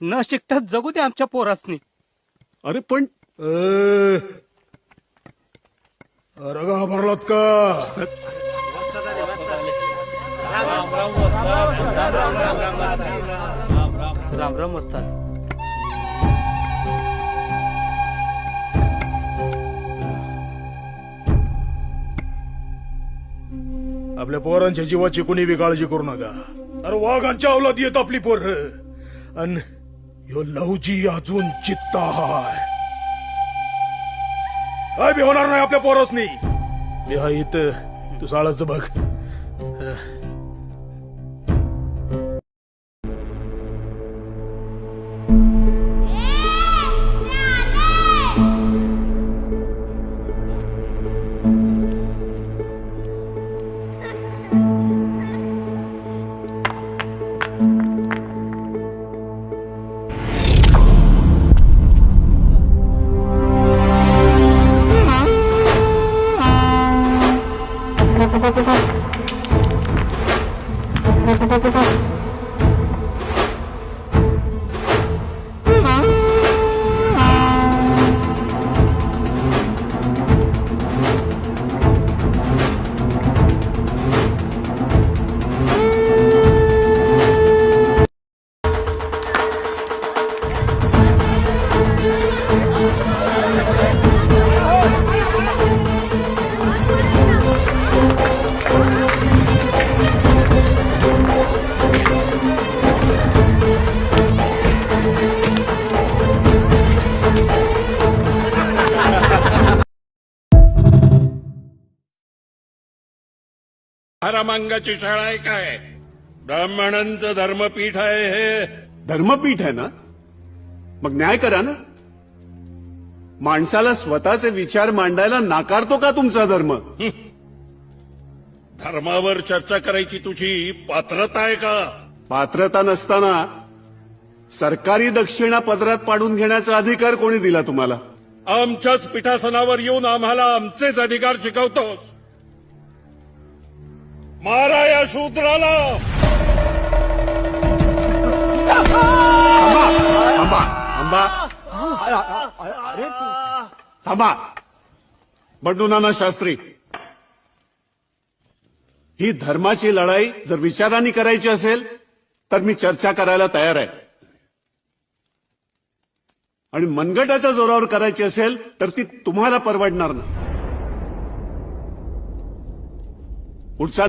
न शिकता जगू दे आमच्या पोरासनी. अरे पण रगा भरलात का? राम राम वस्ताद. आपल्या पोरांच्या जीवाची कुणी बी काळजी करू नका. अरे वाघांच्या अवलाद येत आपली पोर. अन यो लवजी अजून चित्ता हाय. काय बी होणार नाही आपल्या पोरासनी. मी हा इथं तू साळाचं बघ. हरामांगाची शाळा आहे काय? ब्राह्मणांचं धर्मपीठ आहे हे. धर्मपीठ आहे ना, मग न्याय करा ना. माणसाला स्वतःचे विचार मांडायला नाकारतो का तुमचा धर्म? धर्मावर चर्चा करायची तुझी पात्रता आहे का? पात्रता नसताना सरकारी दक्षिणा पदरात पाडून घेण्याचा अधिकार कोणी दिला तुम्हाला? आमच्याच पीठासनावर येऊन आम्हाला आमचेच अधिकार शिकवतोस. मारा या शूद्राला. थांबा थांबा थांबा. बंडू नाना शास्त्री, ही धर्माची लढाई जर विचारांनी करायची असेल तर मी चर्चा करायला तयार आहे. आणि मनगटाच्या जोरावर करायची असेल तर ती तुम्हाला परवडणार नाही. पुढचा